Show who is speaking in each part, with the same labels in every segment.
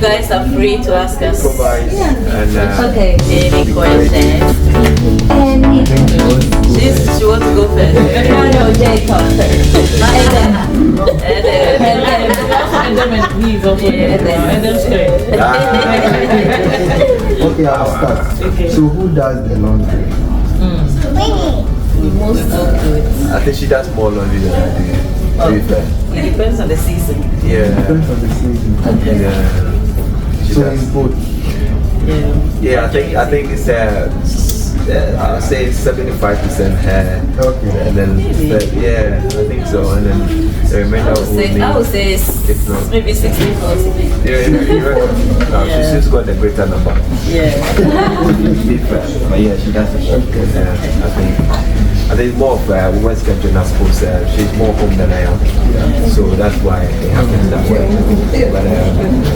Speaker 1: guys are free to ask us
Speaker 2: Okay.
Speaker 1: any questions. She wants to go first.
Speaker 2: No, Jay talks first.
Speaker 3: Okay, I'll start. So who does the laundry?
Speaker 1: Most of it.
Speaker 4: I think she does more laundry than I do. To be fair.
Speaker 1: It depends on the season.
Speaker 4: Yeah.
Speaker 3: Depends on the season.
Speaker 4: Yeah. She
Speaker 3: So
Speaker 4: does.
Speaker 3: it's both.
Speaker 1: Yeah.
Speaker 4: Yeah, I think it's I'll say 75% hair.
Speaker 3: Okay.
Speaker 4: And then yeah, I think so. And then the remainder
Speaker 1: I would say
Speaker 4: if not.
Speaker 1: maybe 60-40.
Speaker 4: Yeah, you reckon? No, she's got a greater number.
Speaker 1: Yeah.
Speaker 4: Be fair. But yeah, she does it. Yeah, I think more of women's schedule, I suppose. She's more home than I am. So that's why it happens that way. But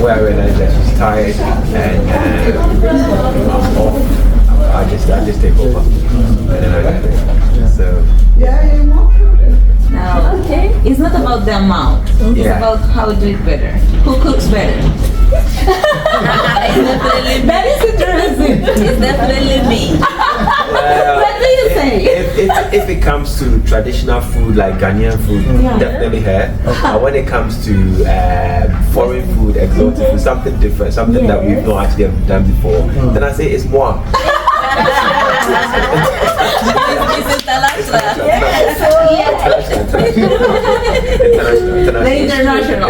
Speaker 4: where I realize that she's tired and I'm off, I just take over. And then I do it. So
Speaker 2: Now, it's not about the amount. It's
Speaker 4: Yeah.
Speaker 2: about how to do it better. Who cooks better? That is interesting.
Speaker 1: It's definitely me.
Speaker 2: What do you say?
Speaker 4: if it comes to traditional food like Ghanaian food, definitely her. But when it comes to foreign food, exotic food, something different, something that we've not actually ever done before, then I say it's moi.
Speaker 2: The international.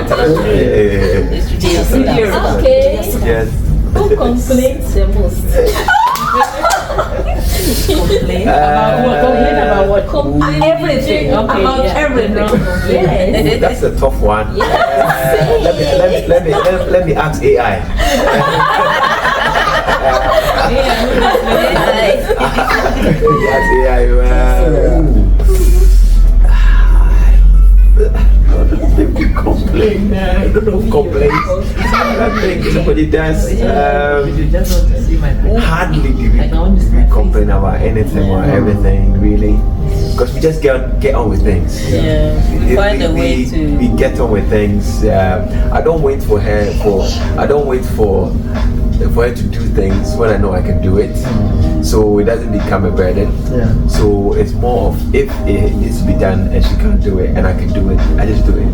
Speaker 1: Okay.
Speaker 4: Yes.
Speaker 1: Who complains the most? Complain about what? Complain
Speaker 2: Everything. About everything.
Speaker 1: Yeah.
Speaker 4: That's a tough one. Let me ask AI. Complain. I don't know. Complain. I think somebody does. Hardly do we complain about anything or everything, really, because we just get on with things.
Speaker 1: Yeah. Find a way to.
Speaker 4: We get on with things. I don't wait for her for her to do things when I know I can do it, so it doesn't become a burden.
Speaker 3: Yeah.
Speaker 4: So it's more of if it needs to be done and she can't do it and I can do it, I just do it.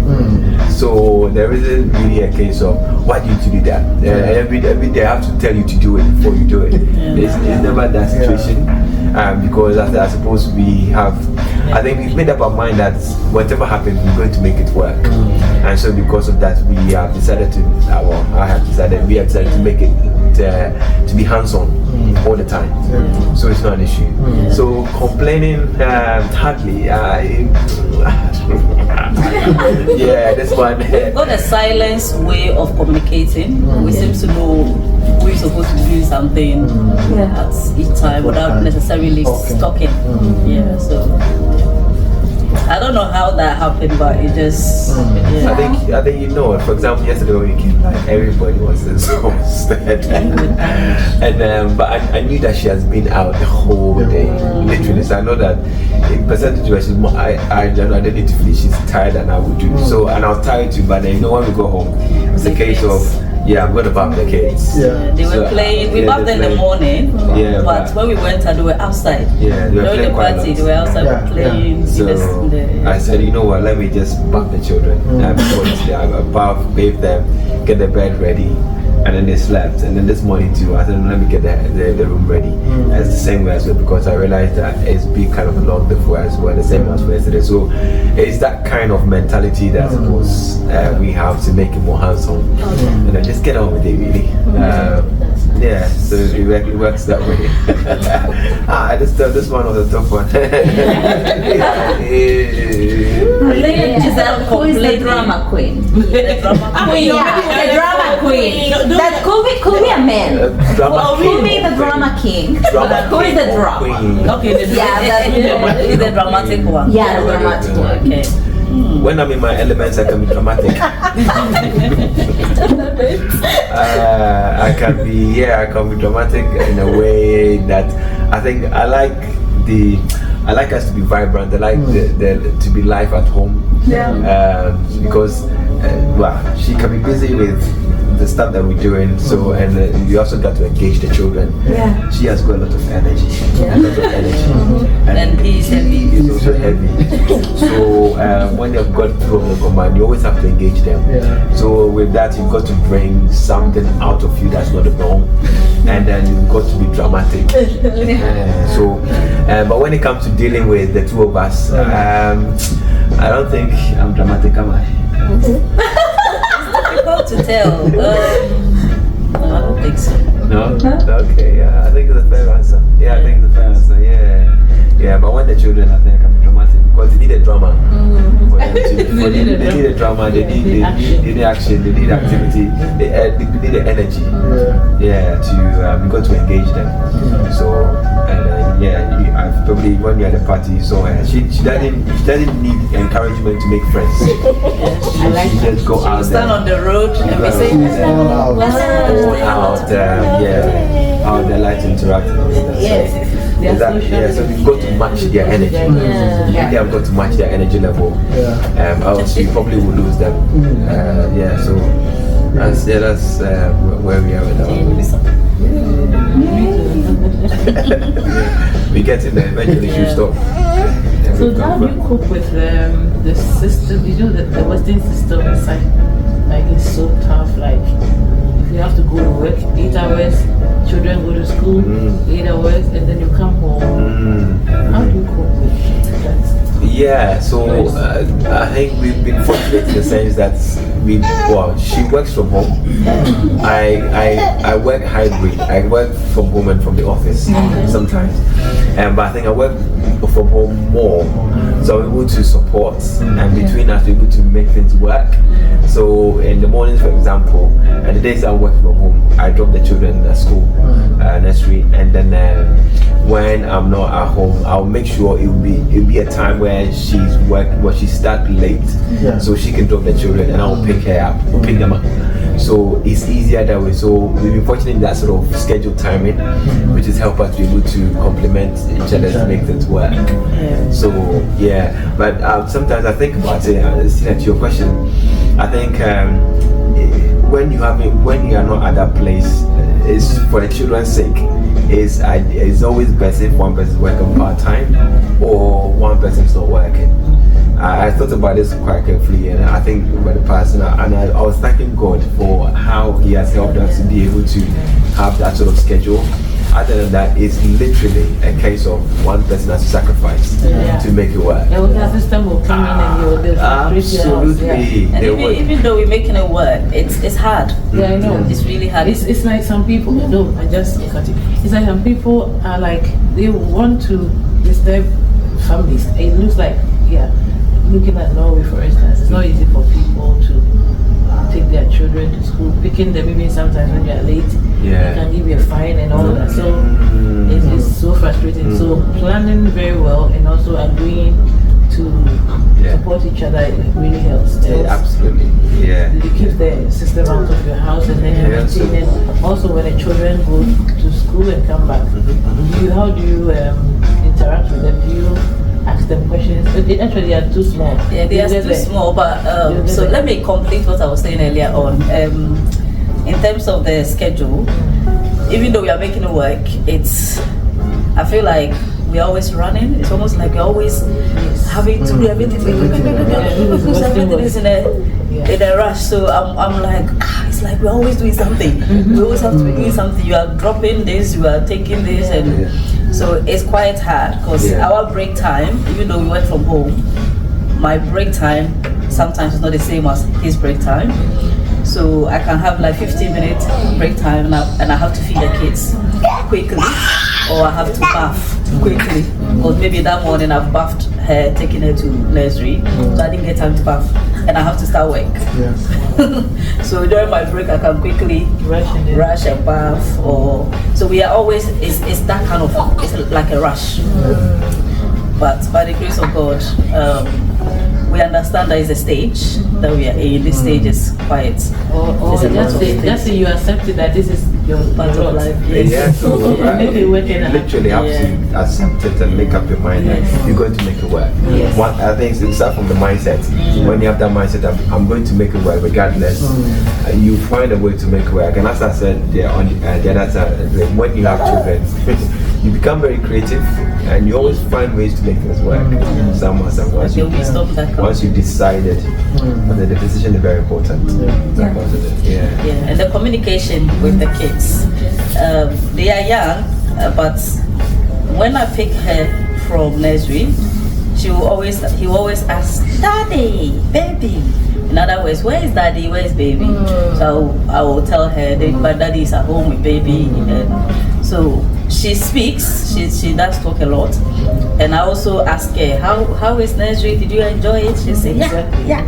Speaker 4: So there isn't really a case of why do you need to do that. Every day I have to tell you to do it before you do it. It's never that situation. Because I suppose I think we've made up our mind that whatever happens, we're going to make it work. And so because of that, we have decided to make it to be hands-on all the time. So it's not an issue. So complaining, hardly. Yeah, this one.
Speaker 1: We've got a silence way of communicating. We seem to know we're supposed to do something at each time without necessarily talking. Yeah, so I don't know how that happened, but it just.
Speaker 4: I think for example, yesterday when we came, like everybody was exhausted, and but I knew that she has been out the whole day, literally. So I know that in percentage wise, I didn't feel she's tired than I would do. So and I was tired too, but then when we go home, it's a case of. Yeah, I'm gonna bath the kids.
Speaker 3: Yeah.
Speaker 1: They were playing. We bathed in the morning.
Speaker 4: Yeah.
Speaker 1: But when we went and they were outside.
Speaker 4: Yeah, they were
Speaker 1: during the party, they were outside playing.
Speaker 4: So I said, you know what? Let me just bath the children. Before I bath, bathe them, get the bed ready, and then they slept. And then this morning too, I said, let me get the room ready. It's the same way as well because I realized that it's been kind of a long day for as well, the same as for yesterday. So it's that kind of mentality that I suppose we have to make it more hands-on. And then just get on with it, really. Yeah, so it works that way. This one was a tough one.
Speaker 2: Who is the drama queen?
Speaker 1: The drama queen.
Speaker 2: The drama queen. That could be a man. Could be the drama king. Who is the drama?
Speaker 1: Okay, is the dramatic one.
Speaker 2: Yeah, the dramatic one.
Speaker 1: Okay.
Speaker 4: When I'm in my elements, I can be dramatic. I can be dramatic in a way that I think I like us to be vibrant. I like to be live at home. Because she can be busy with the stuff that we're doing. So and we also got to engage the children.
Speaker 2: Yeah.
Speaker 4: She has got a lot of energy. A lot of energy.
Speaker 1: And he's heavy.
Speaker 4: He's also heavy. So when you've got two of them combined, you always have to engage them.
Speaker 3: Yeah.
Speaker 4: So with that, you've got to bring something out of you that's not the norm, and then you've got to be dramatic. But when it comes to dealing with the two of us, I don't think I'm dramatic, am I?
Speaker 1: Difficult to tell. No, I don't think so.
Speaker 4: No? Okay, yeah, I think it's a fair answer. Yeah, I think it's a fair answer, yeah. Yeah, but when the children, I think I'm dramatic because they need a drama. For them to, they need a drama, they need action, they need activity, they need the energy. Yeah, to we got to engage them. So, and I've probably when you're at the party, you saw her. She doesn't need encouragement to make friends. She just go out there.
Speaker 1: Stand on the road and be saying,
Speaker 4: out there, like to interact. So we've got to match their energy. They have got to match their energy level. Else you probably will lose them. So that's where we are with our we get in there eventually. You stop.
Speaker 5: So how do you cope with the system? You know the Western system is like it's so tough. Like if you have to go to work 8 hours, children go to school 8 hours, and then you come home. How do you cope with that?
Speaker 4: Yeah, so I think we've been fortunate in the sense that she works from home. I work hybrid. I work from home and from the office sometimes. But I think I work from home more. So I'm able to support, and between us we're able to make things work. So in the mornings, for example, and the days I work from home, I drop the children at school, nursery, and then when I'm not at home, I'll make sure it'll be a time where she's working, she starts late, so she can drop the children, and I'll pick them up. So it's easier that way. So we've been fortunate in that sort of scheduled timing, which has helped us be able to complement each other to make things work. So but sometimes I think about it. To your question, I think when you are not at that place, it's for the children's sake. It's always best if one person is working part-time or one person is not working. I thought about this quite carefully, and I think over the past, and I was thanking God for how He has helped us to be able to have that sort of schedule. Other than that, it's literally a case of one person has to sacrifice to make it work.
Speaker 5: The system will come in and you will
Speaker 4: absolutely.
Speaker 1: And even though we're making it work, it's hard.
Speaker 5: Yeah, I know.
Speaker 1: It's really hard.
Speaker 5: It's like some people. No, I just cut it. It's like some people are like they want to disturb families. It looks like looking at Norway, for instance, it's not easy for people to take their children to school, picking them even sometimes when you're late. They can give you a fine and all that. So it's so frustrating. So planning very well and also agreeing to support each other, it really helps.
Speaker 4: Absolutely.
Speaker 5: You keep the system out of your house, and then and also when the children go to school and come back, how do you interact with them? Do you ask them questions? Actually, they are too small.
Speaker 1: Yeah, they are too small. But so let me complete what I was saying earlier on. In terms of the schedule, even though we are making it work, I feel like we're always running. It's almost like we're always having to do everything. Everything is in a rush. So I'm like, it's like we're always doing something. We always have to be doing something. You are dropping this, you are taking this, and so it's quite hard because our break time, even though we work from home, my break time sometimes is not the same as his break time. So I can have like 15-minute break time, and I have to feed the kids quickly, or I have to bath quickly. Or maybe that morning I've bathed her, taking her to nursery, so I didn't get time to bath, and I have to start work. So during my break I can quickly rush and bath, so we are always, it's that kind of, it's like a rush. But by the grace of God, we understand that it's a stage that we are in. This stage is quite.
Speaker 5: Just say you accept it that this is your
Speaker 1: Part of life. Yes.
Speaker 4: Yeah, so
Speaker 5: Make it work and
Speaker 4: literally have to accept it and make up your mind that you're going to make it work.
Speaker 5: Yes.
Speaker 4: I think it starts from the mindset. When you have that mindset, I'm going to make it work regardless. You find a way to make it work. And as I said, on the other side, when you have children, you become very creative and you always find ways to make things work. Once you decided, the decision is very important.
Speaker 1: Yeah, and the communication with the kids. They are young, but when I pick her from nursery, he will always ask, Daddy, baby. In other words, where is Daddy? Where is baby? So I will tell her that my daddy is at home with baby. And so she speaks. She does talk a lot. And I also ask her, how is nursery? Did you enjoy it? She said, yeah.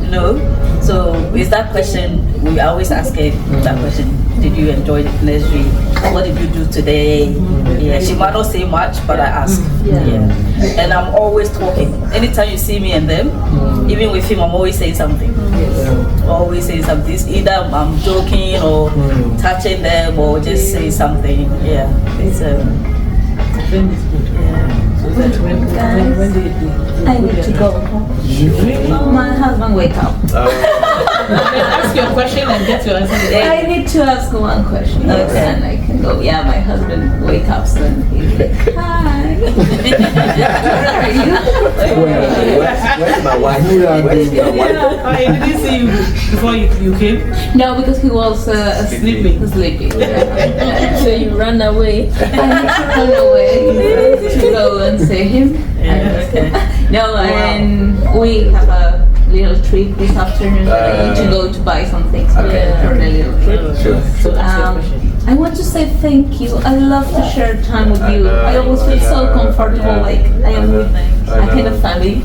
Speaker 1: No. So with that question, we always ask her that question. Did you enjoy the nursery? What did you do today? Yeah, she might not say much, but I ask. Yeah. And I'm always talking. Anytime you see me and them, even with him, I'm always saying something. Always saying something. It's either I'm joking or touching them or just say something. Yeah. It's
Speaker 5: Friend is good. So that when they
Speaker 2: I need to go. My husband wake up.
Speaker 5: ask your question and get your answer.
Speaker 2: I need to ask one question.
Speaker 1: Okay.
Speaker 2: And I can go. Yeah, my husband wake up and he's like, hi. Where are you?
Speaker 4: Where's my wife? Where's my wife?
Speaker 5: I didn't see you before you came.
Speaker 2: No, because he was
Speaker 5: Sleeping.
Speaker 2: Sleeping.
Speaker 6: So you run away.
Speaker 2: I need to run away to go and see him. No, and we have a little trip this afternoon. I need to go to buy some things for the little trip.
Speaker 4: Sure.
Speaker 5: So ask your question.
Speaker 2: I want to say thank you. I love to share time with you. I always feel so comfortable, like I am with a kind of family.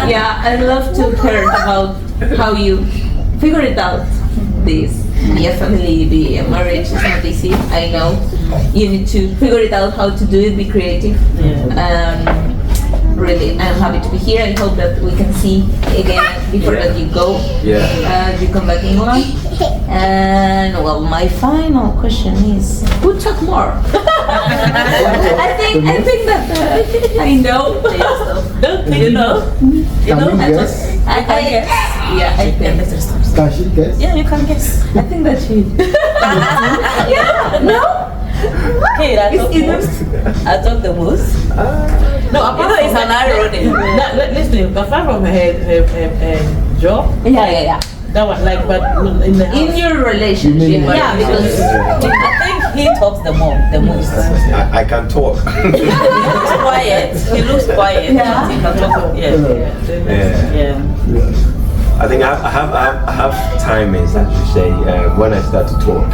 Speaker 2: Yeah, I love to hear about how you figure it out. This be a family, be a marriage is not easy. I know you need to figure it out how to do it. Be creative. Really, I'm happy to be here. I hope that we can see again before that you go. You come back in England. And well, my final question is, who talk more? I think that I know.
Speaker 1: you know.
Speaker 3: Can you guess?
Speaker 2: I guess. Yeah, I think.
Speaker 3: Can she guess?
Speaker 1: Yeah, you can guess.
Speaker 2: I think that she. Yeah. No.
Speaker 1: Okay, I talk the most.
Speaker 5: No, apart
Speaker 1: It's an irony.
Speaker 5: Listen, apart from her job.
Speaker 2: Yeah.
Speaker 5: That one, like, but in the house.
Speaker 2: In your relationship, yeah, because
Speaker 1: I think he talks the most.
Speaker 4: I can talk.
Speaker 1: He looks quiet. He looks quiet.
Speaker 2: Yeah.
Speaker 1: He can talk. Yeah.
Speaker 4: I think I have timings, as you say, when I start to talk.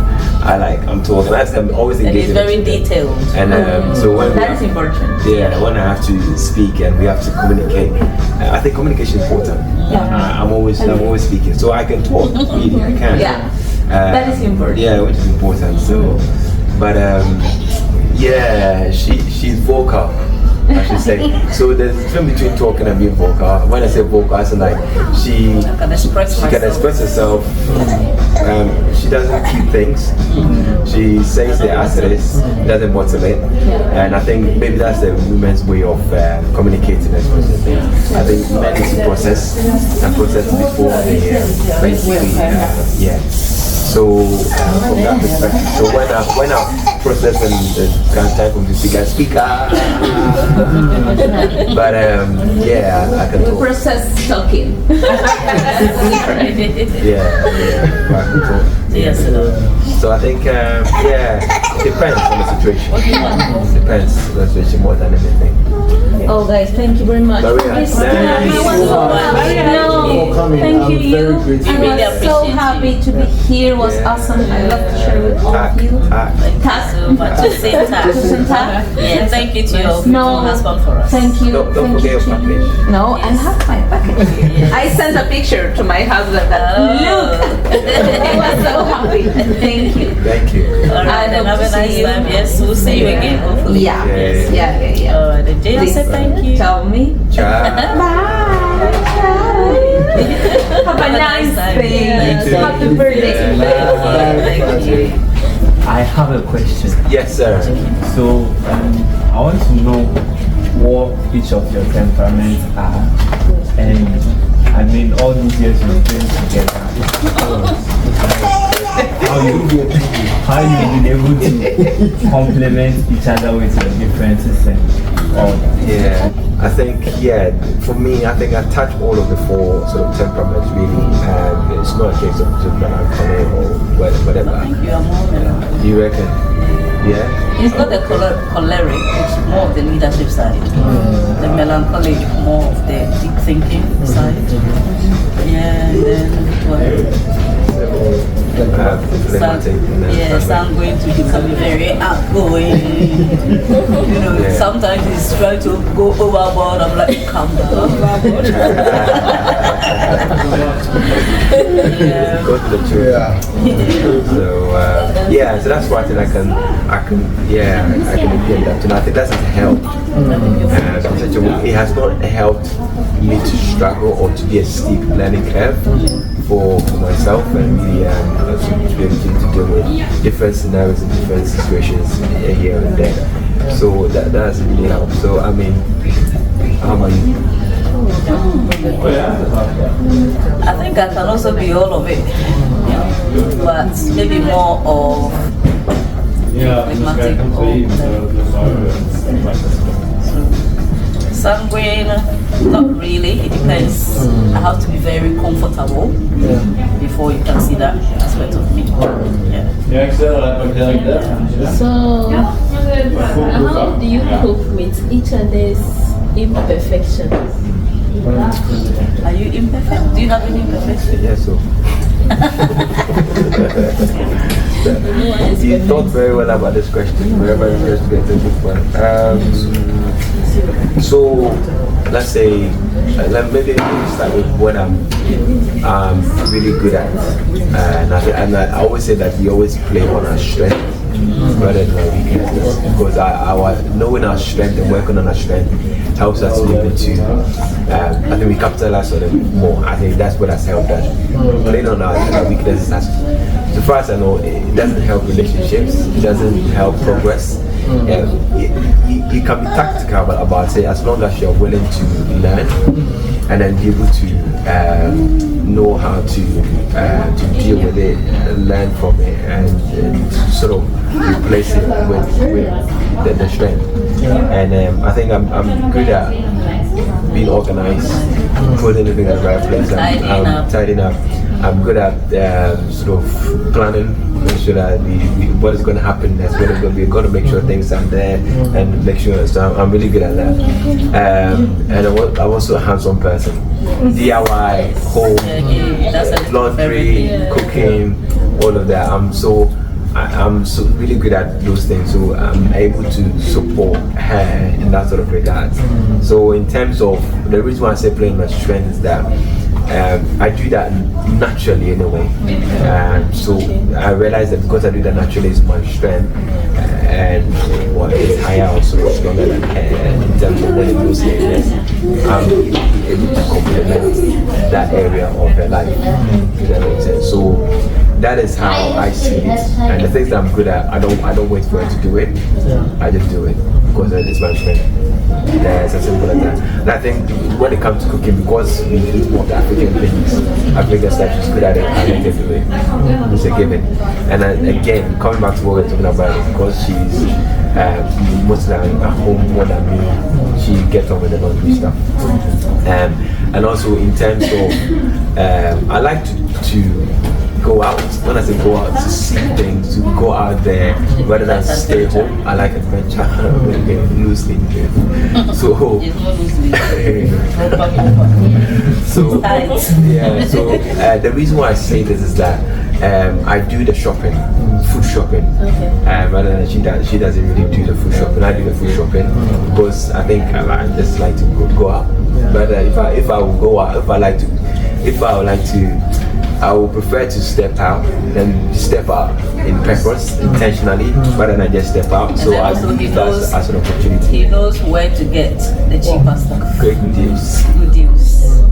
Speaker 4: I'm talking. I'm always
Speaker 1: And
Speaker 4: engaged.
Speaker 1: it's very detailed.
Speaker 4: And so when
Speaker 2: that is important.
Speaker 4: Yeah, when I have to speak and we have to communicate, I think communication is important. I'm always speaking, so I can talk. Really, I can.
Speaker 2: Yeah, that is important.
Speaker 4: Yeah, which is important. So, but yeah, she's vocal, I should say. So there's a difference between talking and being vocal. When I say vocal, I say like she
Speaker 1: can express
Speaker 4: herself. She doesn't keep things. She says it as it is, doesn't bottle it. And I think maybe that's the women's way of communicating and expressing things. I think men need to process before they basically, yeah. So from that perspective, so when I process and time comes to speak, I speak. But yeah, I can talk.
Speaker 2: Process talking.
Speaker 1: Yes.
Speaker 4: So I think yeah, it depends on the situation. Depends on the situation more than anything.
Speaker 2: Oh guys, thank you very much.
Speaker 4: Maria,
Speaker 2: Thank
Speaker 4: thank you
Speaker 3: so much for coming.
Speaker 2: Thank you.
Speaker 3: I'm very grateful.
Speaker 2: I
Speaker 1: really
Speaker 2: was so
Speaker 1: appreciate
Speaker 2: happy to be here. It was awesome. I love to share with all of you.
Speaker 1: Thank you so much. Yeah, thank you to your
Speaker 2: No,
Speaker 1: husband for us.
Speaker 2: thank you.
Speaker 4: Don't
Speaker 2: Thank
Speaker 4: forget
Speaker 2: you
Speaker 4: your
Speaker 2: to you.
Speaker 4: package.
Speaker 2: No, I have my package here. I sent a picture to my husband that look. I was so happy. Thank you.
Speaker 4: Thank you.
Speaker 1: All right, then have a nice time. Yes, we'll see you again, hopefully.
Speaker 2: Yeah.
Speaker 1: All right, then Jane,
Speaker 2: Please
Speaker 1: say thank you.
Speaker 2: tell me.
Speaker 4: Ciao.
Speaker 2: Bye. Bye. Have a nice day.
Speaker 1: Thank you.
Speaker 2: Happy birthday.
Speaker 1: Thank you.
Speaker 7: I have a question.
Speaker 4: Yes, sir.
Speaker 7: So I want to know what each of your temperaments are, and I mean all these years you've been together. How you've been able to complement each other with your differences and all.
Speaker 4: Yeah, I think, for me, I think I touch all of the 4 sort of temperaments really, and it's not a case of just melancholy or whatever.
Speaker 1: Thank you, Amewowor.
Speaker 4: You reckon? Yeah?
Speaker 1: It's not the choleric, it's more of the leadership side. The melancholic, more of the deep thinking side. Yeah, and then I'm going to become very outgoing. Sometimes he's trying to go overboard. I'm like, calm down.
Speaker 4: Go to the church. So that's why I think I can implement that. And I think that has helped. It has not helped me to struggle or to be a steep learning curve for myself, and really to be able to deal with different scenarios and different situations here and there. So that has really helped. So I mean, how about you?
Speaker 1: I think I can also be all of it, but maybe more of phlegmatic sanguine, not really. It depends. I have to be very comfortable before you can see that aspect of me.
Speaker 6: So, how do you cope with each other's imperfections?
Speaker 1: Are you imperfect? Do you have any imperfections?
Speaker 4: Yes, so. You thought very well about this question. Wherever you get to get a good one. So let's say, maybe start with what I'm really good at, and I always say that we always play on our strength rather than our weaknesses, because knowing our strength and working on our strength helps us to be able to. I think we capitalize on it more. I think that's what has helped us. Playing on our weaknesses, as far as I know, it doesn't help relationships. It doesn't help progress. You can be tactical about it as long as you're willing to learn and then be able to know how to deal with it, learn from it, and sort of replace it with the strength. And I think I'm good at being organized, putting everything in the right place, tidying up. I'm good at sort of planning, make sure that what is going to happen next, what is going to be, going to make sure things are there and make sure. So I'm really good at that. And I'm also a hands-on person. DIY, home, laundry, cooking, all of that. I'm so really good at those things, so I'm able to support her in that sort of regard. So in terms of the reason why I say playing my strength is that I do that naturally anyway. So I realize that because I do that naturally is my strength, and what is higher also stronger than her in terms of when it goes like this. I'm able to complement that area of her life. If that makes sense. So that is how I see it. And the things that I'm good at, I don't wait for her to do it. I just do it because it's my strength. It's as simple as that. And I think when it comes to cooking, because we eat more African things, African stuff, she's good at it, I let her do it. It's a given. And again, coming back to what we're talking about, because she's most of the time at home more than me, she gets on with the laundry stuff. And also in terms of, I like to go out. When I say go out, to see things, to go out there rather than stay home. I like adventure, loosely. So the reason why I say this is that I do the shopping, food shopping, rather than she doesn't really do the food shopping. I do the food shopping because I think I just like to go out. But if I would go out, I would prefer to step out than step out in purpose, intentionally, rather than just step out.
Speaker 1: And
Speaker 4: so I use that as an opportunity.
Speaker 1: He knows where to get the cheaper stuff.
Speaker 4: Great deals.
Speaker 1: Good deals.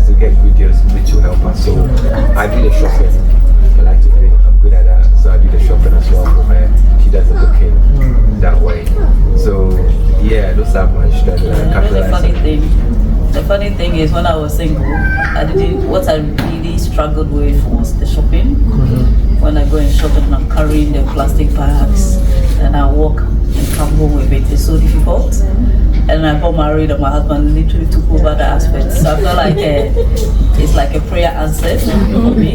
Speaker 4: to get good deals, which will help us. So I do the shopping. I like to do it. I'm good at that. So I do the shopping as well for her. She does the cooking that way. So yeah, those are my strengths.
Speaker 1: The funny thing is, when I was single, what I really struggled with was the shopping. When I go and shop and I'm carrying the plastic bags and I walk and come home with it, it's so difficult. And I got married and my husband literally took over the aspect. So I feel like it's like a prayer answered for me.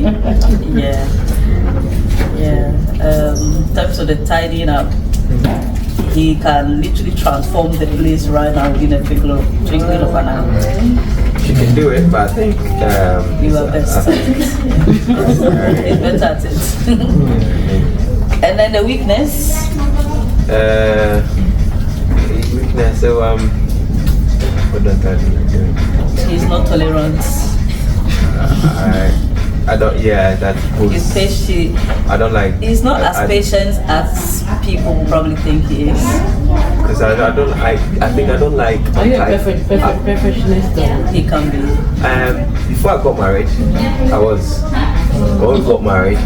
Speaker 1: Yeah. In terms of the tidying up, he can literally transform the place right now within a twinkling of an eye.
Speaker 4: She can do it, but I think
Speaker 1: you are best at it. He's better at it. And then the weakness.
Speaker 4: So what does that mean?
Speaker 1: He's not tolerant.
Speaker 4: I don't. Yeah, that's.
Speaker 1: He's patient.
Speaker 4: I don't like.
Speaker 1: He's not as patient as people probably think he is.
Speaker 4: Because I don't. I think I don't like.
Speaker 5: Are you a perfectionist?
Speaker 1: He can be.
Speaker 4: Before I got married, I was. When we got married,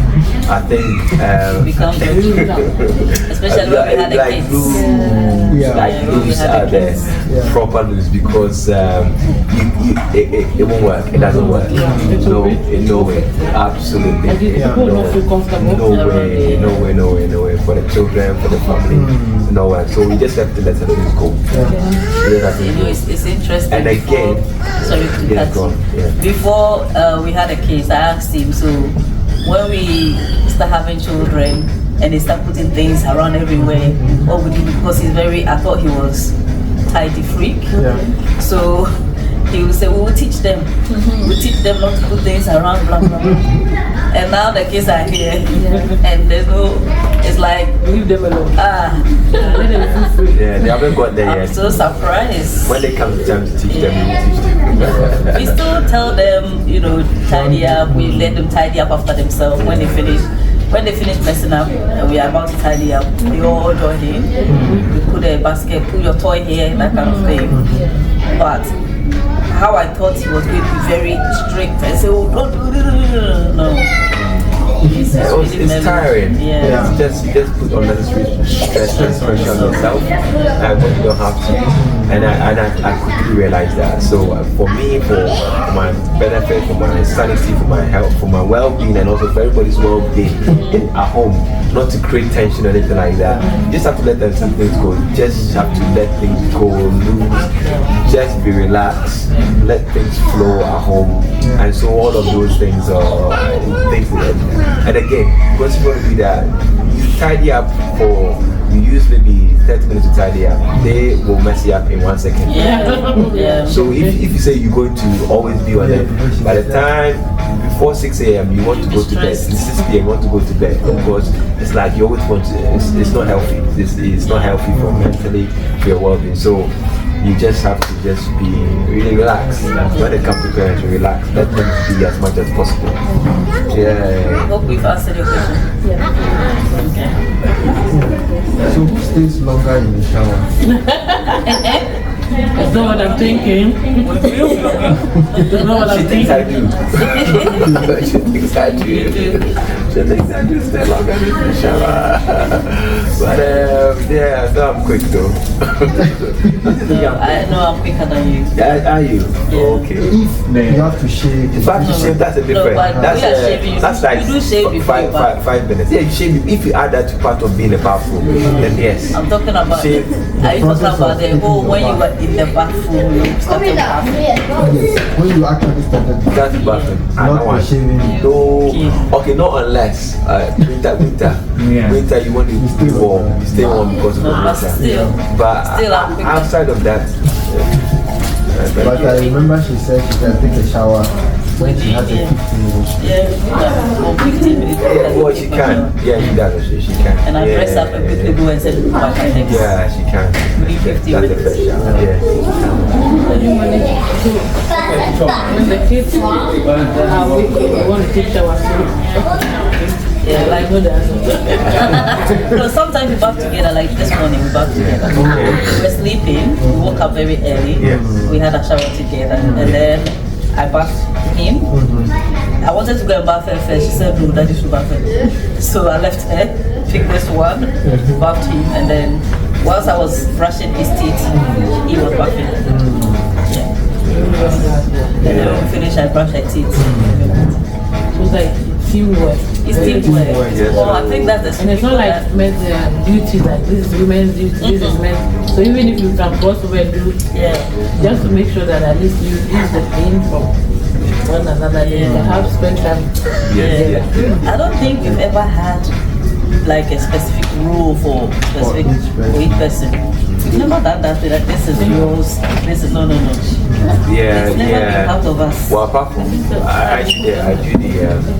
Speaker 4: I think.
Speaker 1: Become especially when we had a
Speaker 4: like
Speaker 1: kids.
Speaker 4: loose out there, proper loose, because it won't work. It doesn't work. No way. Absolutely. No way. For the children, for the family, no way. So we just have to let things go.
Speaker 1: It's interesting.
Speaker 4: And again,
Speaker 1: sorry to cut you. Before we had a case, I asked him, so when we start having children and they start putting things around everywhere, what would he do? Because I thought he was tidy freak. So he would say, we will teach them. We'll teach them not to put things around, blah, blah, blah. And now the kids are here and there's it's like,
Speaker 5: leave them alone.
Speaker 1: Let
Speaker 5: them feel free.
Speaker 4: Yeah, they haven't got there yet.
Speaker 1: I'm so surprised.
Speaker 4: When they come to time to teach them, we will teach them.
Speaker 1: We still tell them, tidy up. We let them tidy up after themselves when they finish. When they finish messing up and we are about to tidy up, we all join in. We put a basket, put your toy here, that kind of thing. But how I thought he was going to be very strict and say, oh, don't do this. No. It's
Speaker 4: tiring.
Speaker 1: Yeah.
Speaker 4: You just put unnecessary stress and pressure on yourself, and when you don't have to. And I quickly realized that. So for me, for my benefit, for my sanity, for my health, for my well-being, and also for everybody's well-being at home, not to create tension or anything like that. You just have to let things go. You just have to let things go loose. Just be relaxed. Let things flow at home. And so all of those things are things that. And again, because you're going to do that, you tidy up you use maybe 30 minutes to tidy up, they will mess you up in 1 second. So if you say you're going to always be on it, by the time before 6 a.m. you want to go to bed, 6 p.m. you want to go to bed, because it's like you always want to, it's not healthy. It's not healthy for mentally, for your well-being. So you just have to just be really relaxed. When it comes to parents, relax. Let them be as much as possible.
Speaker 1: I hope we've answered your question. Okay.
Speaker 3: So who stays longer in the shower?
Speaker 5: That's not what I'm thinking. That's not what I'm thinking.
Speaker 4: I do. She thinks I do. She thinks I do stay longer in the shower. But so I'm quick though.
Speaker 1: I know I'm quicker than you.
Speaker 4: Are you?
Speaker 1: Yeah.
Speaker 4: Okay.
Speaker 3: If you have to shave,
Speaker 4: If I have to shave, that's a different.
Speaker 1: But
Speaker 4: that's
Speaker 1: we are shaving.
Speaker 4: That's like
Speaker 1: you do shave before
Speaker 4: 5 minutes. Yeah, you shave. If you add that to part of being a bathroom, then yes.
Speaker 1: I'm talking about.
Speaker 4: Shave.
Speaker 1: Are you talking about the whole when you were in the bathroom? You started bathroom.
Speaker 3: yes, when you actually started,
Speaker 4: That's the bathroom.
Speaker 3: not for shaving.
Speaker 4: No. Okay, not unless winter. Winter, you want to stay warm. You stay warm because of the winter. But
Speaker 1: I'm quicker.
Speaker 4: outside of that.
Speaker 3: But I remember she said she can take a shower when she has a 15 minutes.
Speaker 1: For 15 minutes.
Speaker 4: Well, she can. Yeah, she does. She can.
Speaker 1: And I dress up and quickly go and say, what I think.
Speaker 4: Yeah, she can.
Speaker 1: Within 15
Speaker 4: That's the
Speaker 1: minutes.
Speaker 4: first shower. Yeah.
Speaker 5: When the kids are weak, we want to teach our
Speaker 1: Yeah, like
Speaker 5: know the answer.
Speaker 1: no, sometimes we bath together. Like this morning, we bath together.
Speaker 4: Okay.
Speaker 1: We were sleeping. We woke up very early.
Speaker 4: Yes.
Speaker 1: We had a shower together, and then I bathed him. I wanted to go and bath her first. She said, "No, Daddy should bath her." So I left her, picked this one, bathed him, and then whilst I was brushing his teeth, he was bathing. Yeah. And then when we finished, I brushed her teeth.
Speaker 5: It was like teamwork.
Speaker 1: It's teamwork.
Speaker 4: Yes.
Speaker 1: Well, I think that's the
Speaker 5: And it's not like men's duty, like this is women's duty, this is men's. So even if you can cross over and do, just to make sure that at least you use the pain from one another, then you can have spend time.
Speaker 4: Yes.
Speaker 1: I don't think we've ever had like a specific rule for each person. We've never done that. Like this is yours. This is no.
Speaker 4: Yeah,
Speaker 1: It's never been part of us.
Speaker 4: Well, apart from I do the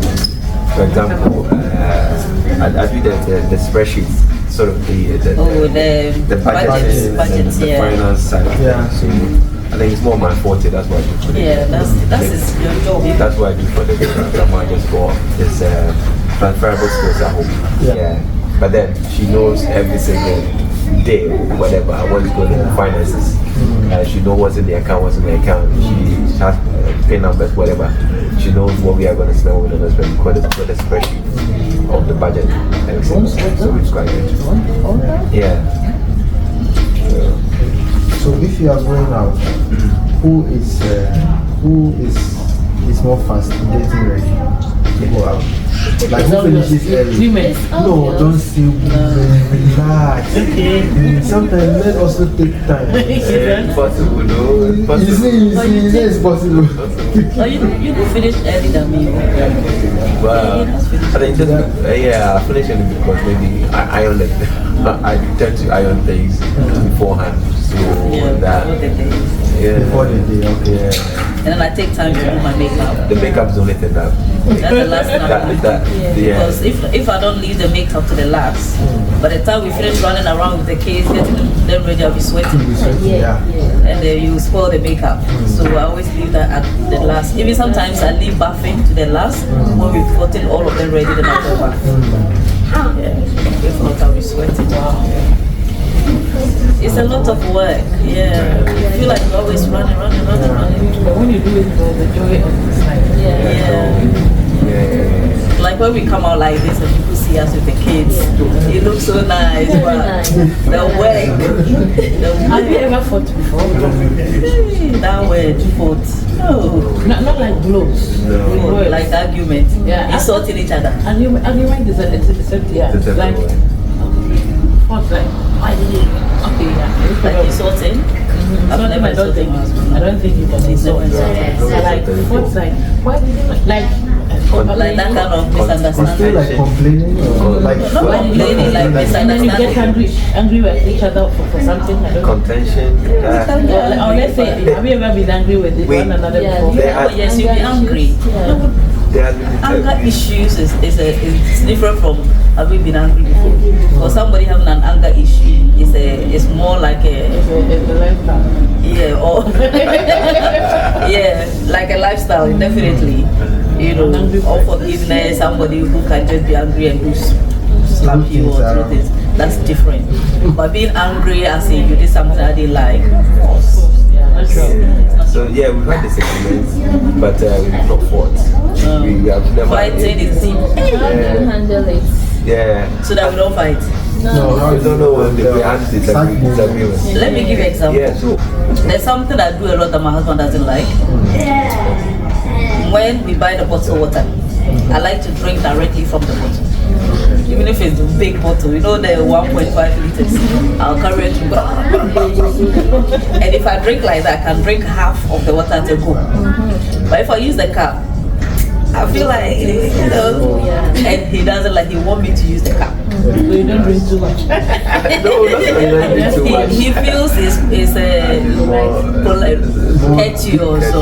Speaker 4: for example, I do the spreadsheets, sort of the budgets, the finance side of things. So I think it's more my forte. That's what I do for the
Speaker 1: that's your job.
Speaker 4: That's what I do for the grandma. I just got this transferable skills at home. Yeah. But then she knows every single day, whatever, what's going on in finances. She knows what's in the account, what's in the account. She has pay numbers, whatever. She knows what we are going to spend, what we're going to spend, because it's got a spreadsheet of the budget. So it's quite good. Yeah.
Speaker 3: So if you are going out, who is more fast in getting ready to go out? Like who finishes early? No, don't still relax. Sometimes men also take time.
Speaker 4: It's possible, no? It's possible.
Speaker 3: You say it's possible.
Speaker 1: Oh, you do finish early than me.
Speaker 4: Wow. I think just, I finish it because maybe I iron it. I tend to iron things beforehand. So
Speaker 3: Before the day, okay.
Speaker 1: And then I take time to do my makeup.
Speaker 4: The makeup is the only thing that.
Speaker 1: That's the last thing I do. Because if I don't leave the makeup to the last, by the time we finish running around with the kids, getting them ready, I'll be sweating. And then you spoil the makeup. So I always leave that at the last. Even sometimes I leave bathing to the last. When we've gotten all of them ready, then I go bath. If not, I'll be sweating. Wow. It's a lot of work. Yeah. You feel like you're always running.
Speaker 5: But when you do it, the joy of this life.
Speaker 1: Like when we come out like this and people see us with the kids, it looks so nice. But the work.
Speaker 5: Have you ever fought before?
Speaker 1: That word, fought. No.
Speaker 5: Not like blows.
Speaker 1: No. Like argument. Insulting each other.
Speaker 5: And you might accept, like, fought like, why did you? Okay,
Speaker 1: like insulting.
Speaker 5: I don't think you can insult. Like, what's like, why did you like
Speaker 1: that kind of misunderstanding?
Speaker 3: Still like complaining or like
Speaker 1: not complaining, like
Speaker 5: misunderstanding. And then you get angry with each other for something. I don't know.
Speaker 4: Contention.
Speaker 5: Or let's say, have you ever been angry with one another before?
Speaker 1: Yes, you'll be angry. Anger issues is different from having been angry before. For somebody having an anger issue, it's more like a
Speaker 5: lifestyle.
Speaker 1: Or like a lifestyle, definitely. Or forgiveness, somebody who can just be angry and do slap you or do things. That's different. But being angry as in you did something I didn't like.
Speaker 4: So we've had disagreements, but we've not fought. We have never.
Speaker 1: Fighting is deep.
Speaker 6: How do you handle it?
Speaker 4: Yeah.
Speaker 1: So that we don't fight.
Speaker 3: No,
Speaker 4: we don't know when we have disagreements.
Speaker 1: Let me give you an example.
Speaker 4: Yeah, sure.
Speaker 1: There's something I do a lot that my husband doesn't like. When we buy the bottled water, I like to drink directly from the bottle. Even if it's a big bottle, the 1.5 liters, I'll carry it to go. And if I drink like that, I can drink half of the water to go. But if I use the cup, I feel like, and he doesn't like, he wants me to use the cup.
Speaker 5: So you don't drink too much.
Speaker 4: No, not too much.
Speaker 1: He feels it's petty or so.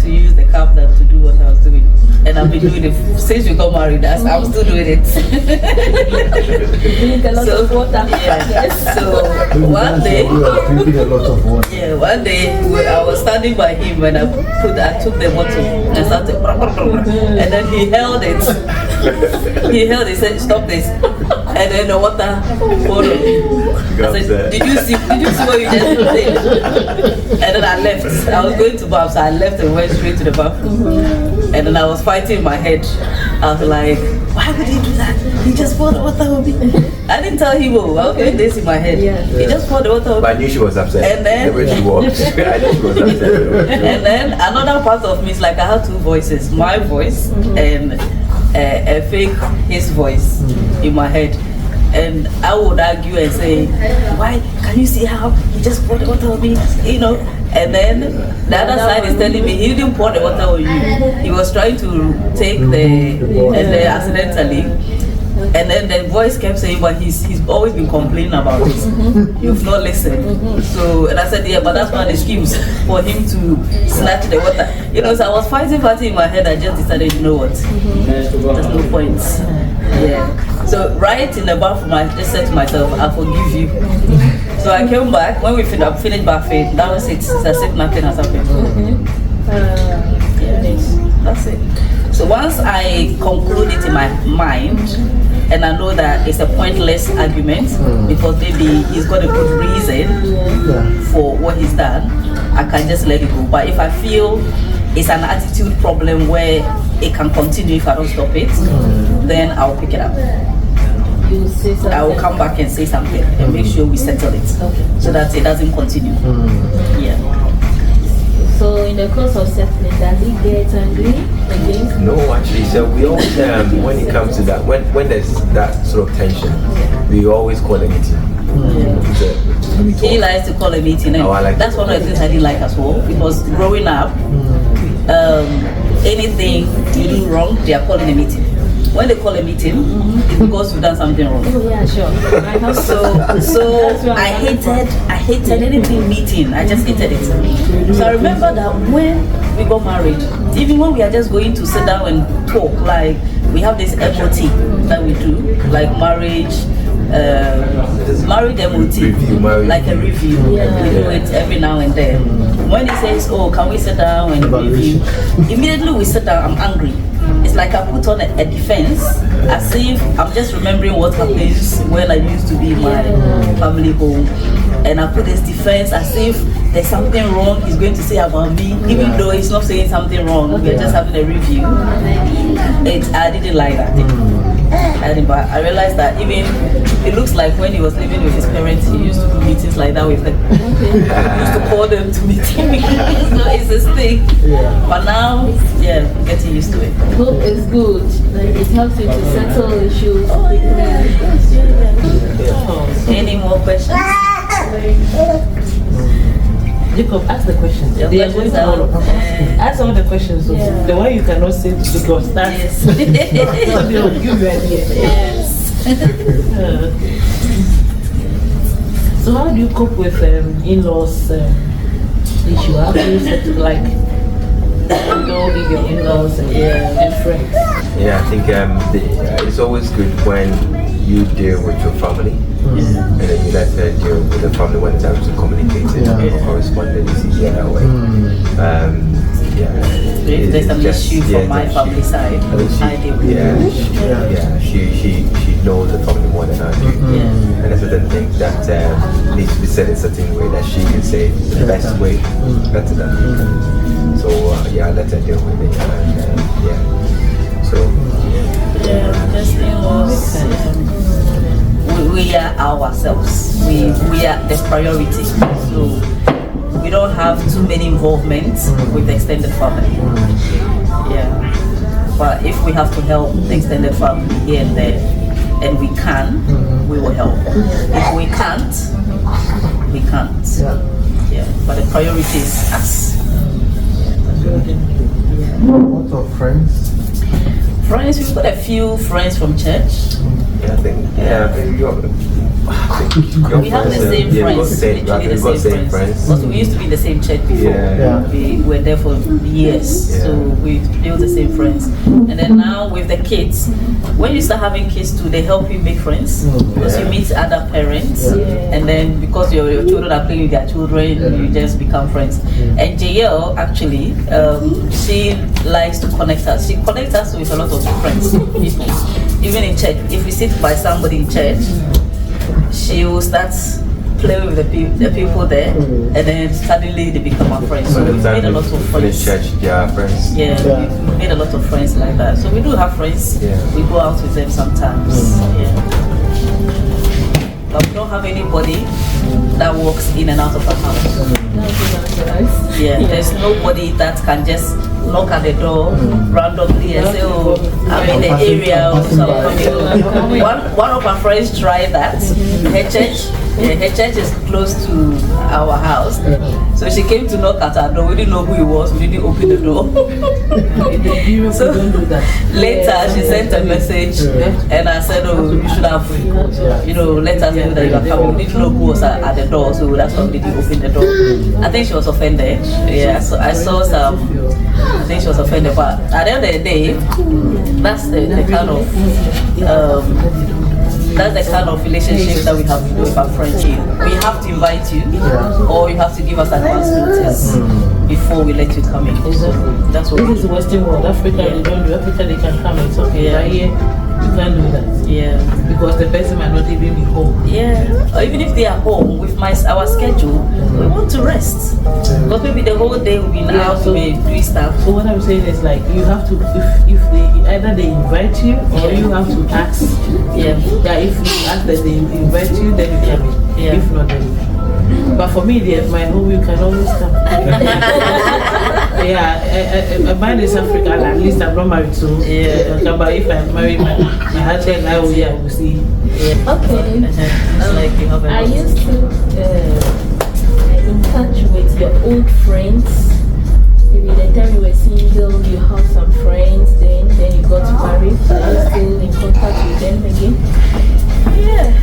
Speaker 1: To use the cup than to do what I was doing. And I'm been doing it since we got married. I'm still doing it.
Speaker 2: Drink a lot of water.
Speaker 1: Yeah. So one day,
Speaker 3: drinking a lot of water.
Speaker 1: yeah, one day I was standing by him when I took the bottle and started, and then he held it. He held it, said, "Stop this," and then the water poured on me. I said, "Did you see what you just did?" And then I left. I was going to bath, so I left and went straight to the bathroom. And then I was fighting in my head. I was like, "Why would he do that? He just poured the water on me." I didn't tell him. Oh, I was doing this in my head. He just poured the water on me.
Speaker 4: But I knew she was upset.
Speaker 1: And then
Speaker 4: the way she walked, I knew she was upset.
Speaker 1: And then another part of me is like I have two voices: my voice and a fake his voice in my head. And I would argue and say, "Why can you see how he just poured the water on me?" You know. And then the other side is telling me he didn't pour the water on you. He was trying to take the accidentally. And then the voice kept saying, "But he's always been complaining about it. You've not listened." So, and I said, "Yeah, but that's not an excuse for him to snatch the water." You know, so I was fighting in my head. I just decided, you know what? There's no point. Yeah. So right in the bathroom, I just said to myself, "I forgive you." So I came back when we finished bathing. That was it. It's as if nothing has happened. That's it. So once I conclude it in my mind, and I know that it's a pointless argument because maybe he's got a good reason for what he's done, I can just let it go. But if I feel it's an attitude problem where it can continue if I don't stop it, then I'll pick it up.
Speaker 2: You say something.
Speaker 1: I will come back and say something and make sure we settle it so that it doesn't continue. Yeah.
Speaker 2: So in the course of settling, does he get angry again?
Speaker 4: No, actually, so we always, when it comes to that, when there's that sort of tension, we always call a meeting.
Speaker 1: He likes to call a meeting. And that's one of the things I didn't like as well, because growing up, anything you do wrong, they are calling a meeting. When they call a meeting, it's because you've done something wrong.
Speaker 2: Oh yeah, sure.
Speaker 1: So I hated anything meeting. I just hated it. So I remember that when we got married, even when we are just going to sit down and talk, like we have this MOT that we do, like marriage MOT, like a review. We do it every now and then. When he says, "Oh, can we sit down and review?" Immediately we sit down, I'm angry. It's like I put on a defense, as if I'm just remembering what happens when I used to be in my family home, and I put this defense as if there's something wrong he's going to say about me, even though he's not saying something wrong. We're just having a review. I didn't like that. But I realized that even it looks like when he was living with his parents, he used to do meetings like that with them. He used to call them to meetings. So it's his thing. But now, getting used to it.
Speaker 2: Hope is good. Like it helps you to settle issues.
Speaker 1: Any more questions?
Speaker 5: Jacob, ask the questions. They are going to ask all the questions. So the one you cannot say because that's so they'll give you an idea.
Speaker 1: Yes.
Speaker 5: So how do you cope with in-laws issue? How do you settle like with your in-laws and friends?
Speaker 4: Yeah, I think it's always good when you deal with your family. And then you let her deal with the family when it's time to communicate or correspond, and it's easier that way.
Speaker 1: If there's an issue from my family side, I deal with
Speaker 4: she knows the family more than I do. And there's certain things that needs to be said in a certain way that she can say the best way, better than me. So I let her deal with it.
Speaker 1: Just in-laws. We are ourselves. We are the priority. So we don't have too many involvements with the extended family. But if we have to help the extended family here and there, and we can, we will help. If we can't, we can't. But the priority is us.
Speaker 3: What of friends?
Speaker 1: Friends, we've got a few friends from church.
Speaker 4: I think
Speaker 1: We have the same friends, literally the same friends. Because we used to be in the same church before. We were there for years, so we built the same friends. And then now with the kids, when you start having kids too, they help you make friends because you meet other parents, and then because your children are playing with their children, you just become friends. And JL actually, she likes to connect us. She connects us with a lot of friends, people. Even in church, if we sit by somebody in church, she will start playing with the people there, and then suddenly they become our friends. So we've made a lot of friends.
Speaker 4: Church, friends.
Speaker 1: We've made a lot of friends like that. So we do have friends. We go out with them sometimes. But we don't have anybody that walks in and out of our house. There's nobody that can just knock at the door randomly and say, "Oh, I'm in the area," or something. One of our friends tried that. Her church is close to our house, so she came to knock at our door. We didn't know who he was. We didn't open the door. So later she sent a message, and I said, "Oh, you should have, let us know that you are coming." We didn't know who was at the door, so that's why we didn't open the door. I think she was offended. So I saw some. I think she was offended, but at the end of the day, that's the kind of relationship that we have with our friends. We have to invite you, or you have to give us advance notice before we let you come in. That's what.
Speaker 5: This is the Western world. Africa, they don't do. Africa, they can come. It's okay. But here, you can't do that. Because the person might not even be home.
Speaker 1: Or even if they are home with our schedule, we want to rest. Because maybe the whole day we've been out, we'll be doing stuff.
Speaker 5: So what I'm saying is, like, you have to, if they either they invite you, or you have to ask. If you ask that they invite you, then you come in. If not, then. But for me, my home, you can always come. Mine is African. At least I'm not married, so but if I'm married, my husband, I will see.
Speaker 6: Okay. I used to in touch with your old friends. Maybe the time you were single, you had some friends. Then you got married. Are you still in contact with them again?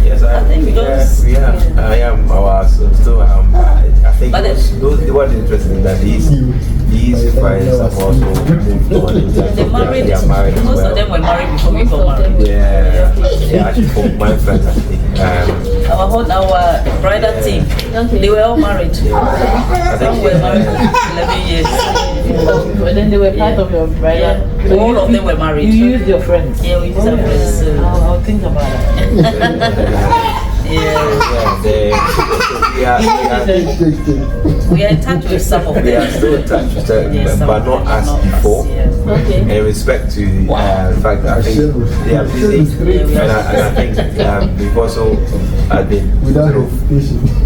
Speaker 4: Yes, I think I am. I think those were interesting in that these friends have also moved on.
Speaker 1: They are married. Most of them were married before we got married.
Speaker 4: Actually, for my friends, actually.
Speaker 1: Our bridal team, they were all married. Some were married 11 years.
Speaker 5: But then they were part of your bridal.
Speaker 1: All of them were married.
Speaker 5: You used your friends.
Speaker 1: We used our friends.
Speaker 5: I'll think about it.
Speaker 1: We are in touch with some of them.
Speaker 4: We are still in touch with them, but not as before. In respect to the fact that I think they are busy, and I think we've also been sort of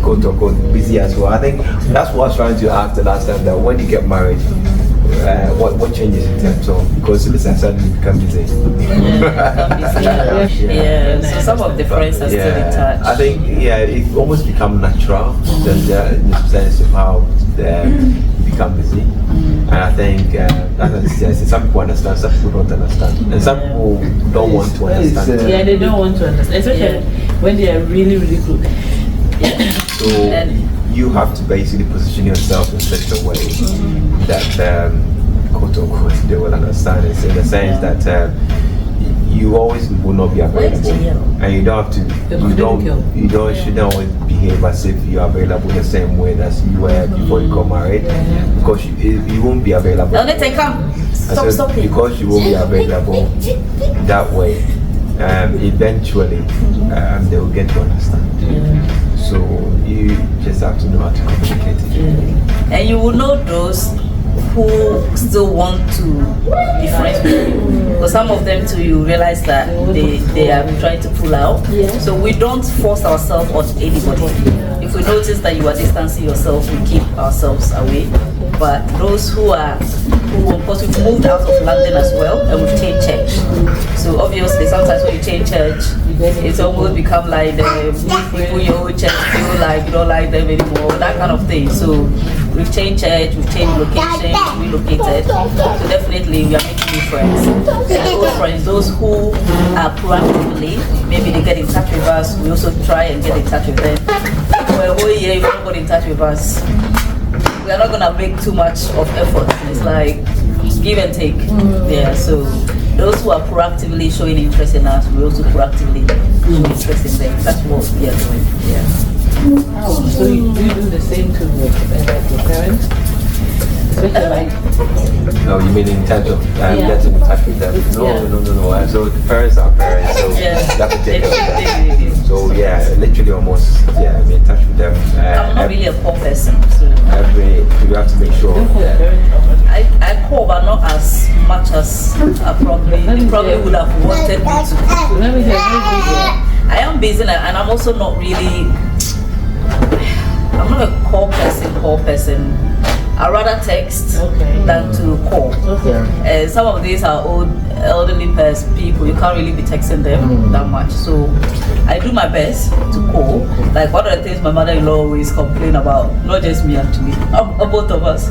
Speaker 4: quote unquote busy as well. I think that's what I was trying to ask the last time, that when you get married, what changes in terms of, because listen, suddenly become busy.
Speaker 1: So some of the friends are still in touch.
Speaker 4: I think it almost become natural in the sense of how you become busy. And I think some people understand, some people don't understand, and some people don't want to understand.
Speaker 5: They don't want to understand, especially when they are really, really good.
Speaker 4: So you have to basically position yourself in such a way that quote unquote they will understand it, in the sense that you always will not be available, and you don't have to. Shouldn't always behave as if you are available the same way as you were before you got married, because you won't be available.
Speaker 1: Stop.
Speaker 4: Because you won't be available that way, eventually they will get to understand. So you just have to know how to communicate it.
Speaker 1: And you will know those who still want to be friends with you. Because some of them too, you realize that they are trying to pull out. So we don't force ourselves on anybody. If we notice that you are distancing yourself, we keep ourselves away. But those who because we've moved out of London as well, and we've changed church. So obviously sometimes when you change church, it's almost become like the people your old church feel like you don't like them anymore, that kind of thing. So we've changed church, we've changed location, relocated. So definitely we are making new friends. And old friends, those who are proactively, maybe they get in touch with us, we also try and get in touch with them. For a whole year, if you don't get in touch with us, we are not gonna make too much of effort. It's like give and take. Yeah, so those who are proactively showing interest in us, we also proactively show interest in them. That's what we are doing. Yeah.
Speaker 5: Oh, so you do the same to your parents? Especially like...
Speaker 4: No, you mean in terms of getting in touch with them? No. So the parents are parents, so that will take care of them. So literally almost, I'm in touch with them.
Speaker 1: I'm not really a call person, so
Speaker 4: you have to make sure.
Speaker 1: I call, but not as much as I probably would have wanted me to.
Speaker 5: Let me tell you,
Speaker 1: I am busy, and I'm also not really. I'm not a call person. I rather text than to call. And some of these are elderly people. You can't really be texting them that much. So I do my best to call. Like one of the things my mother-in-law always complain about, not just me actually, both of us.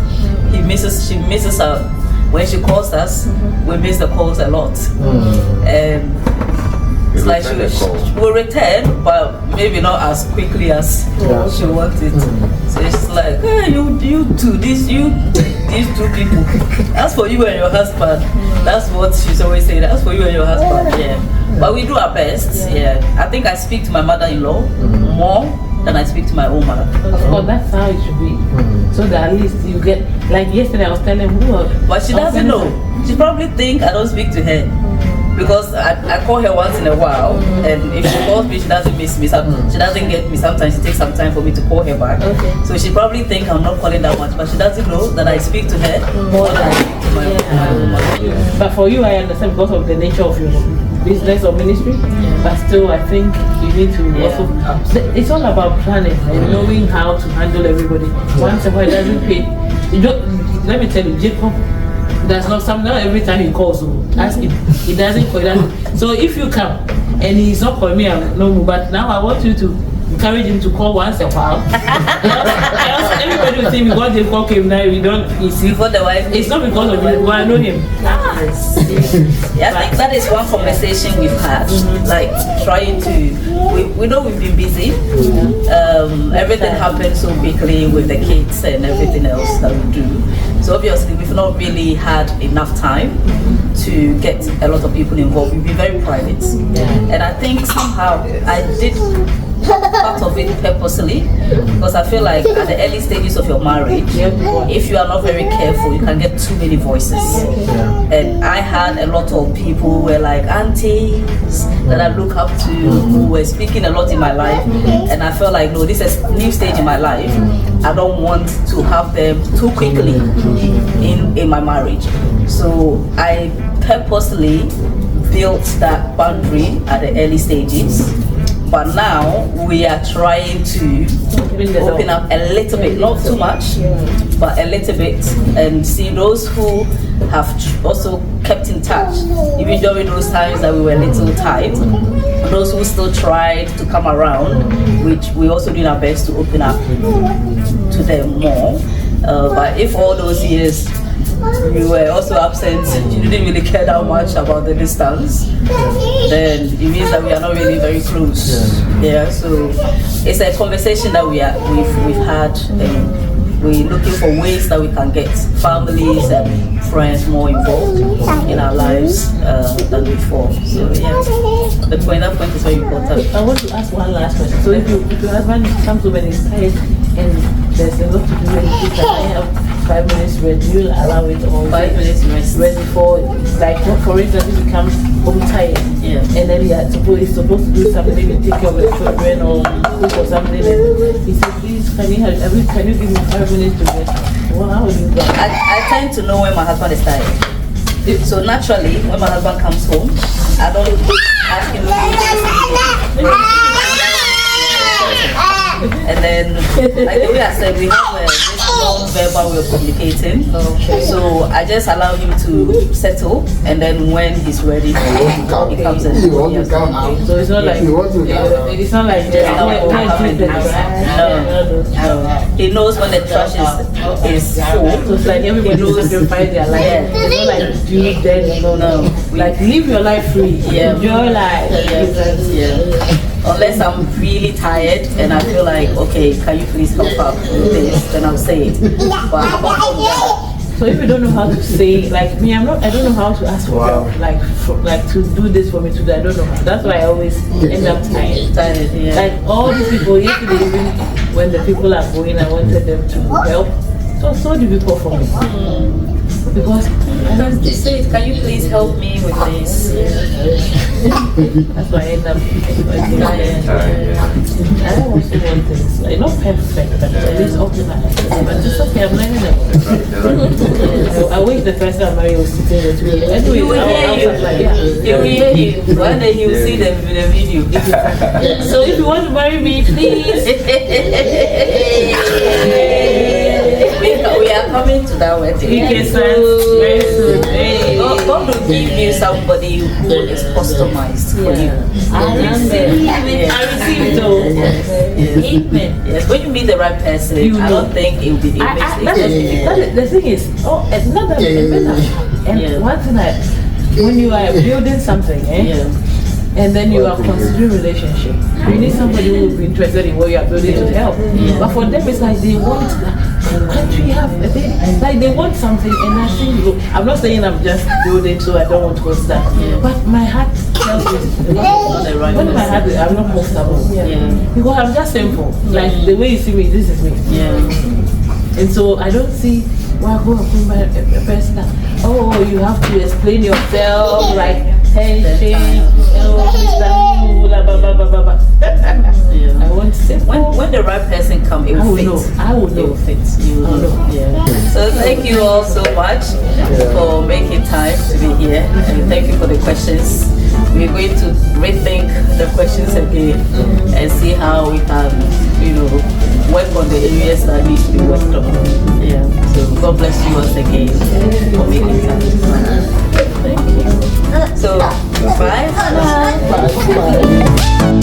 Speaker 1: She misses her when she calls us. We miss the calls a lot. It's like she will return, but maybe not as quickly as she wanted. So it's like, you two, these two people. That's for you and your husband. That's what she's always saying. That's for you and your husband. Yeah. But we do our best. Yeah. I think I speak to my mother-in-law more than I speak to my own mother.
Speaker 5: Oh, that's how it should be. So that at least you get, like yesterday I was telling her.
Speaker 1: But she doesn't know. She probably think I don't speak to her. Because I call her once in a while, and if she calls me, she doesn't miss me. She doesn't get me. Sometimes it takes some time for me to call her back. So she probably think I'm not calling that much, but she doesn't know that I speak to her more than I speak to my own mother.
Speaker 5: But for you, I understand because of the nature of your business or ministry. But still, I think you need to also. It's all about planning and knowing how to handle everybody. Once a while, it doesn't pay. Let me tell you, Jacob. That's not every time he calls you. Ask him. He doesn't call. So if you come and he's not calling me, I'm no more. But now I want you to encourage him to call once a while. Everybody will think because they call him now, we don't.
Speaker 1: Before the wife.
Speaker 5: It's not because of him. I know him.
Speaker 1: Yes. I think that is one conversation we've had. Like trying to. We know we've been busy. Everything happened so quickly with the kids and everything else that we do. So obviously we've not really had enough time to get a lot of people involved. We've been very private. And I think somehow I did part of it purposely because I feel like at the early stages of your marriage, if you are not very careful, you can get too many voices. And I had a lot of people who were like aunties that I look up to who were speaking a lot in my life, and I felt like no, this is a new stage in my life. I don't want to have them too quickly in my marriage. So I purposely built that boundary at the early stages. But now we are trying to open up a little bit, not too much, but a little bit, and see those who have also kept in touch, even during those times that we were a little tight, those who still tried to come around, which we also doing our best to open up to them more. But if all those years you were also absent, you didn't really care that much about the distance, then it means that we are not really very close. So it's a conversation that we've had, and we're looking for ways that we can get families and friends more involved in our lives than before. So that point is very important.
Speaker 5: I want to ask one last question. So if your husband comes over and is tired and there's a lot to do and he can have 5 minutes rest, you'll allow it, or
Speaker 1: 5 minutes rest
Speaker 5: before, like for instance, if he comes home tired and then he's supposed to do something, maybe take care of the children or cook or something, and he said, please can you give me 5 minutes to rest? Well, how would you do?
Speaker 1: I tend to know when my husband is tired. So naturally, when my husband comes home, I don't ask him to do And then, like the way I said, we have this non-verbal way of communicating. So I just allow him to settle, and then when he's ready, he comes and
Speaker 5: So it's not like it's not like
Speaker 1: no. He knows when the trash is full.
Speaker 5: So it's like everybody sacrifice their life. It's not like you dead. No. Like live your life free.
Speaker 1: Yeah.
Speaker 5: Enjoy life.
Speaker 1: Yeah. Unless I'm really tired and I feel like, okay, can you please help out with this? Then I'll say it. But apart from that,
Speaker 5: so if you don't know how to say, like me, I don't know how to ask for help, like to do this for me today. I don't know how. That's why I always end up tired.
Speaker 1: Yeah.
Speaker 5: Like all these people, yesterday even when the people are going, I wanted them to help. So difficult for me. Because
Speaker 1: I just say, can you please help me with this?
Speaker 5: that's why I end up I also want things like not perfect, but at least optimized. But it's okay, I'm learning it. So I wish the person I married was sitting with me. Anyway,
Speaker 1: He will hear you. He will hear you. One day he will see the video.
Speaker 5: So if you want to marry me, please.
Speaker 1: We are coming to that wedding.
Speaker 5: Very soon.
Speaker 1: God will give you somebody who is customized for you.
Speaker 5: I receive it all. Amen.
Speaker 1: Yes, when you meet the right person, I don't think it will be a mistake.
Speaker 5: The thing is, it's not that better. And one thing when you are building something, and then you are considering relationship, you need somebody who will be interested in what you are building to help. But for them, it's like they want, can't we have a thing? Like they want something, and I think, I'm not saying I'm just building so I don't want to start, but my heart tells me, when my heart, I'm not comfortable. Because I'm just simple. Like the way you see me, this is me. And so I don't see why go and by a person that, oh, you have to explain yourself, like, hey, blah, blah, blah, blah, blah. I want simple.
Speaker 1: When the right person comes, it will fit.
Speaker 5: I will know.
Speaker 1: It will fit. You will know. So thank you all so much for making time to be here, and thank you for the questions. We're going to rethink the questions again and see how we can, work on the areas that need to be worked on. So God bless you once again for making time. Thank you. So bye.
Speaker 3: Bye.